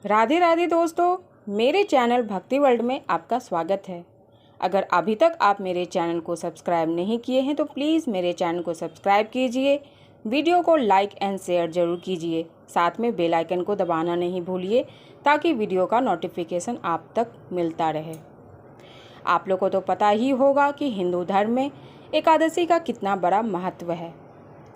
राधे राधे दोस्तों, मेरे चैनल भक्ति वर्ल्ड में आपका स्वागत है। अगर अभी तक आप मेरे चैनल को सब्सक्राइब नहीं किए हैं तो प्लीज़ मेरे चैनल को सब्सक्राइब कीजिए, वीडियो को लाइक एंड शेयर ज़रूर कीजिए, साथ में बेल आइकन को दबाना नहीं भूलिए ताकि वीडियो का नोटिफिकेशन आप तक मिलता रहे। आप लोग को तो पता ही होगा कि हिंदू धर्म में एकादशी का कितना बड़ा महत्व है।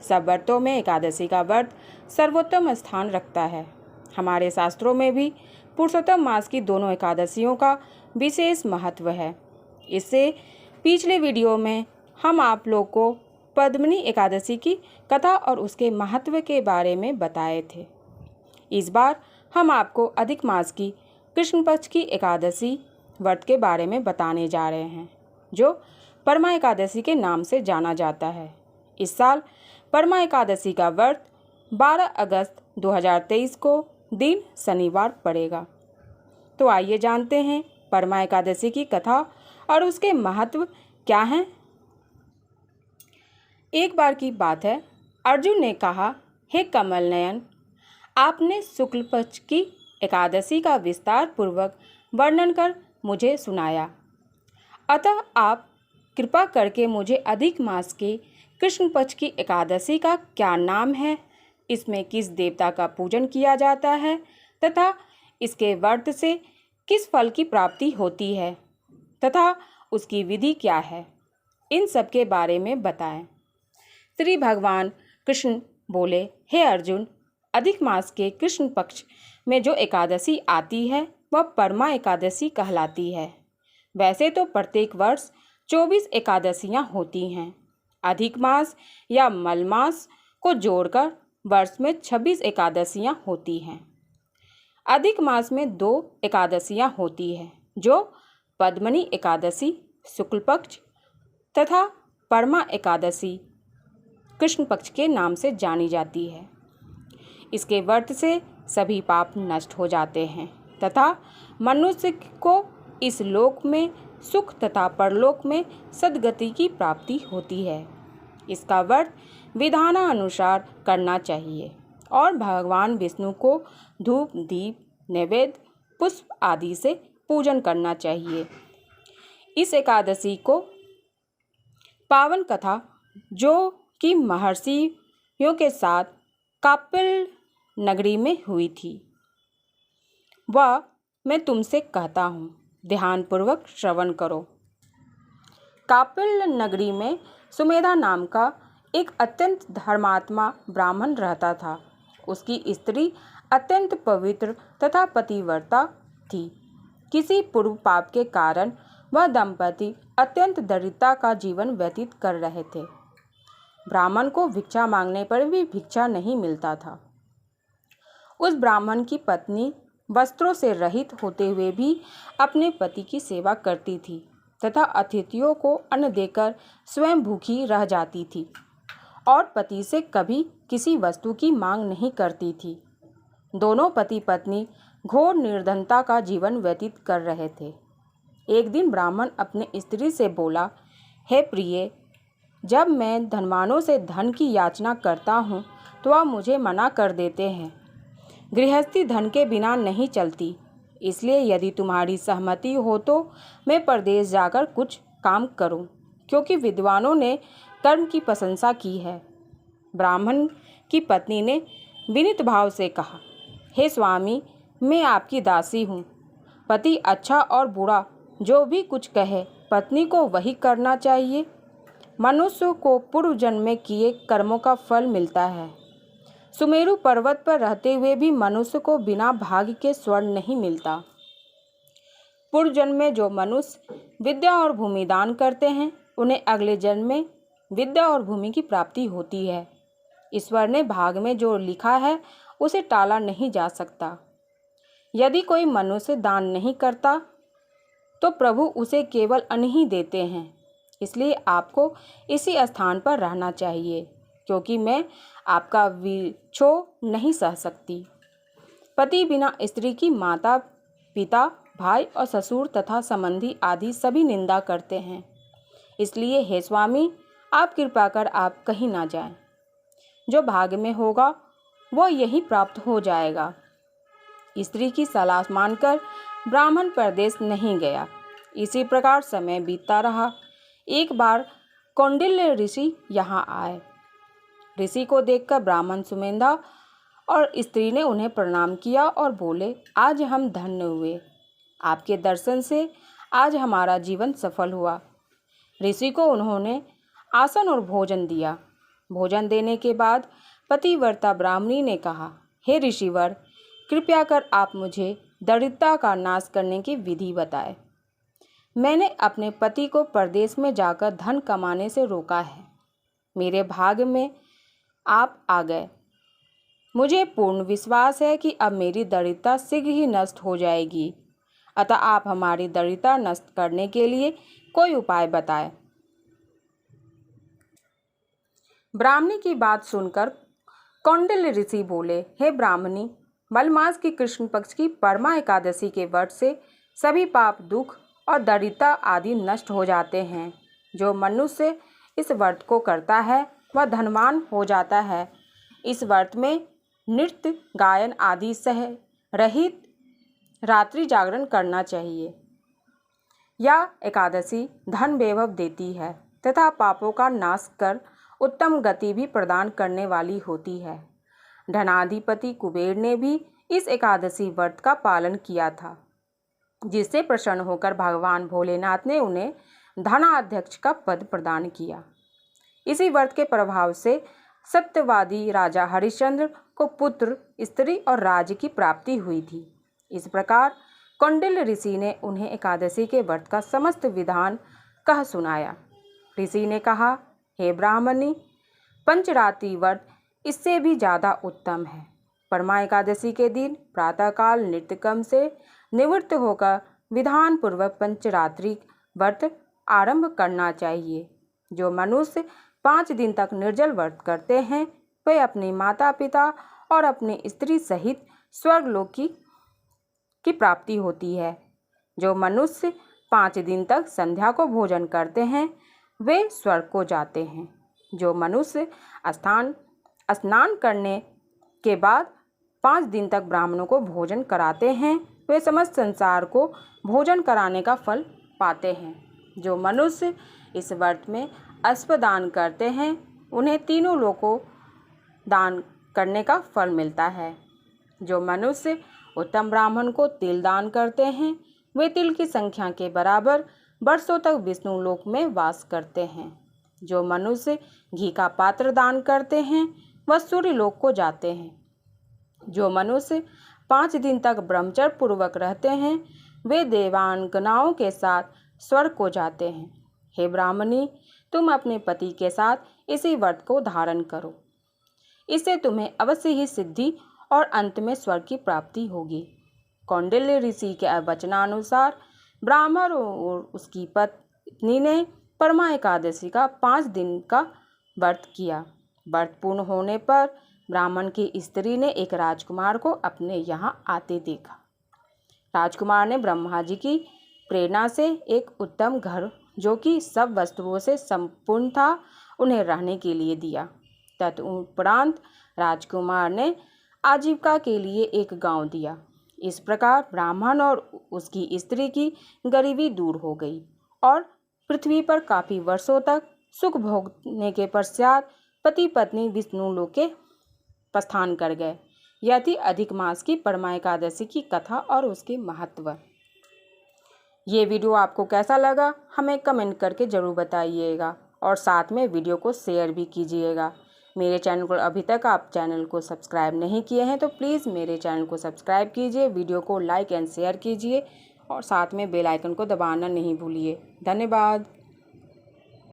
सब व्रतों में एकादशी का व्रत सर्वोत्तम स्थान रखता है। हमारे शास्त्रों में भी पुरुषोत्तम मास की दोनों एकादशियों का विशेष महत्व है। इससे पिछले वीडियो में हम आप लोग को पद्मिनी एकादशी की कथा और उसके महत्व के बारे में बताए थे। इस बार हम आपको अधिक मास की कृष्ण पक्ष की एकादशी व्रत के बारे में बताने जा रहे हैं, जो परमा एकादशी के नाम से जाना जाता है। इस साल परमा एकादशी का व्रत 12 अगस्त 2023 को दिन शनिवार पड़ेगा। तो आइए जानते हैं परमा एकादशी की कथा और उसके महत्व क्या हैं। एक बार की बात है, अर्जुन ने कहा, हे कमल नयन, आपने शुक्ल पक्ष की एकादशी का विस्तार पूर्वक वर्णन कर मुझे सुनाया, अतः आप कृपा करके मुझे अधिक मास के कृष्ण पक्ष की एकादशी का क्या नाम है, इसमें किस देवता का पूजन किया जाता है तथा इसके व्रत से किस फल की प्राप्ति होती है तथा उसकी विधि क्या है, इन सब के बारे में बताएं। श्री भगवान कृष्ण बोले, हे अर्जुन, अधिक मास के कृष्ण पक्ष में जो एकादशी आती है वह परमा एकादशी कहलाती है। वैसे तो प्रत्येक वर्ष 24 एकादशियां होती हैं। अधिक मास या मल मास को जोड़कर वर्ष में 26 एकादशियां होती हैं। अधिक मास में 2 एकादशियां होती हैं, जो पद्मिनी एकादशी शुक्ल पक्ष तथा परमा एकादशी कृष्ण पक्ष के नाम से जानी जाती है। इसके व्रत से सभी पाप नष्ट हो जाते हैं तथा मनुष्य को इस लोक में सुख तथा परलोक में सद्गति की प्राप्ति होती है। इसका व्रत विधानानुसार करना चाहिए और भगवान विष्णु को धूप दीप नैवेद्य पुष्प आदि से पूजन करना चाहिए। इस एकादशी को पावन कथा जो कि महर्षियों के साथ कापिल नगरी में हुई थी, वह मैं तुमसे कहता हूँ, ध्यानपूर्वक श्रवण करो। कापिल नगरी में सुमेधा नाम का एक अत्यंत धर्मात्मा ब्राह्मण रहता था। उसकी स्त्री अत्यंत पवित्र तथा पतिव्रता थी। किसी पूर्व पाप के कारण वह दंपति अत्यंत दरिद्रता का जीवन व्यतीत कर रहे थे। ब्राह्मण को भिक्षा मांगने पर भी भिक्षा नहीं मिलता था। उस ब्राह्मण की पत्नी वस्त्रों से रहित होते हुए भी अपने पति की सेवा करती थी तथा अतिथियों को अन्न देकर स्वयं भूखी रह जाती थी और पति से कभी किसी वस्तु की मांग नहीं करती थी। दोनों पति पत्नी घोर निर्धनता का जीवन व्यतीत कर रहे थे। एक दिन ब्राह्मण अपने स्त्री से बोला, हे प्रिय, जब मैं धनवानों से धन की याचना करता हूँ तो वह मुझे मना कर देते हैं। गृहस्थी धन के बिना नहीं चलती, इसलिए यदि तुम्हारी सहमति हो तो मैं परदेश जाकर कुछ काम करूं, क्योंकि विद्वानों ने कर्म की प्रशंसा की है। ब्राह्मण की पत्नी ने विनीत भाव से कहा, हे स्वामी, मैं आपकी दासी हूँ। पति अच्छा और बुरा जो भी कुछ कहे, पत्नी को वही करना चाहिए। मनुष्य को पूर्व जन्म में किए कर्मों का फल मिलता है। सुमेरु पर्वत पर रहते हुए भी मनुष्य को बिना भाग्य के स्वर्ण नहीं मिलता। पूर्व जन्म में जो मनुष्य विद्या और भूमि दान करते हैं, उन्हें अगले जन्म में विद्या और भूमि की प्राप्ति होती है। ईश्वर ने भाग में जो लिखा है उसे टाला नहीं जा सकता। यदि कोई मनुष्य दान नहीं करता तो प्रभु उसे केवल अन्न ही देते हैं। इसलिए आपको इसी स्थान पर रहना चाहिए, क्योंकि मैं आपका विक्षोभ नहीं सह सकती। पति बिना स्त्री की माता पिता भाई और ससुर तथा संबंधी आदि सभी निंदा करते हैं। इसलिए हे स्वामी, आप कृपा कर आप कहीं ना जाएं। जो भाग्य में होगा वो यही प्राप्त हो जाएगा। स्त्री की सलाह मानकर ब्राह्मण परदेश नहीं गया। इसी प्रकार समय बीतता रहा। एक बार कौंडिल्य ऋषि यहाँ आए। ऋषि को देखकर ब्राह्मण सुमेधा और स्त्री ने उन्हें प्रणाम किया और बोले, आज हम धन्य हुए। आपके दर्शन से आज हमारा जीवन सफल हुआ। ऋषि को उन्होंने आसन और भोजन दिया। भोजन देने के बाद पतिव्रता ब्राह्मणी ने कहा, हे ऋषिवर, कृपया कर आप मुझे दरिद्रता का नाश करने की विधि बताएं। मैंने अपने पति को परदेश में जाकर धन कमाने से रोका है। मेरे भाग्य में आप आ गए। मुझे पूर्ण विश्वास है कि अब मेरी दरिद्रता शीघ्र ही नष्ट हो जाएगी। अतः आप हमारी दरिद्रता नष्ट करने के लिए कोई उपाय बताएं। ब्राह्मणी की बात सुनकर कौंडिल्य ऋषि बोले, हे ब्राह्मणी, मलमास की कृष्ण पक्ष की परमा एकादशी के व्रत से सभी पाप, दुख और दरिद्रता आदि नष्ट हो जाते हैं। जो मनुष्य इस व्रत को करता है वह धनवान हो जाता है। इस व्रत में नृत्य, गायन आदि सह रहित रात्रि जागरण करना चाहिए। यह एकादशी धन वैभव देती है तथा पापों का नाश कर उत्तम गति भी प्रदान करने वाली होती है। धनाधिपति कुबेर ने भी इस एकादशी व्रत का पालन किया था, जिससे प्रसन्न होकर भगवान भोलेनाथ ने उन्हें धनाध्यक्ष का पद प्रदान किया। इसी व्रत के प्रभाव से सत्यवादी राजा हरिश्चंद्र को पुत्र, स्त्री और राज्य की प्राप्ति हुई थी। इस प्रकार कौंडिल्य ऋषि ने उन्हें एकादशी के व्रत का समस्त विधान कह सुनाया। ऋषि ने कहा, हे ब्राह्मणी, पंचरात्रि व्रत इससे भी ज़्यादा उत्तम है। परमा एकादशी के दिन प्रातःकाल नित्यक्रम से निवृत्त होकर विधान पूर्वक पंचरात्रि व्रत आरंभ करना चाहिए। जो मनुष्य 5 दिन तक निर्जल व्रत करते हैं वे अपने माता पिता और अपनी स्त्री सहित स्वर्गलोक की प्राप्ति होती है। जो मनुष्य 5 दिन तक संध्या को भोजन करते हैं वे स्वर्ग को जाते हैं। जो मनुष्य स्नान करने के बाद 5 दिन तक ब्राह्मणों को भोजन कराते हैं वे समस्त संसार को भोजन कराने का फल पाते हैं। जो मनुष्य इस व्रत में अश्व दान करते हैं उन्हें तीनों लोकों दान करने का फल मिलता है। जो मनुष्य उत्तम ब्राह्मण को तिल दान करते हैं वे तिल की संख्या के बराबर वर्षों तक विष्णु लोक में वास करते हैं। जो मनुष्य घी का पात्र दान करते हैं वह सूर्य लोक को जाते हैं। जो मनुष्य 5 दिन तक ब्रह्मचर्य पूर्वक रहते हैं वे देवांगनाओं के साथ स्वर्ग को जाते हैं। हे ब्राह्मणी, तुम अपने पति के साथ इसी व्रत को धारण करो। इससे तुम्हें अवश्य ही सिद्धि और अंत में स्वर्ग की प्राप्ति होगी। कौंडिल्य ऋषि के वचनानुसार ब्राह्मण और उसकी पत्नी ने परमा एकादशी का 5 दिन का व्रत किया। व्रत पूर्ण होने पर ब्राह्मण की स्त्री ने एक राजकुमार को अपने यहाँ आते देखा। राजकुमार ने ब्रह्मा जी की प्रेरणा से एक उत्तम घर, जो कि सब वस्तुओं से संपूर्ण था, उन्हें रहने के लिए दिया। तदुपरांत राजकुमार ने आजीविका के लिए एक गांव दिया। इस प्रकार ब्राह्मण और उसकी स्त्री की गरीबी दूर हो गई और पृथ्वी पर काफ़ी वर्षों तक सुख भोगने के पश्चात पति पत्नी विष्णु लोक के प्रस्थान कर गए। यह थी अधिक मास की परमा एकादशी की कथा और उसके महत्व। ये वीडियो आपको कैसा लगा हमें कमेंट करके ज़रूर बताइएगा और साथ में वीडियो को शेयर भी कीजिएगा। मेरे चैनल को अभी तक आप चैनल को सब्सक्राइब नहीं किए हैं तो प्लीज़ मेरे चैनल को सब्सक्राइब कीजिए, वीडियो को लाइक एंड शेयर कीजिए और साथ में बेल आइकन को दबाना नहीं भूलिए। धन्यवाद।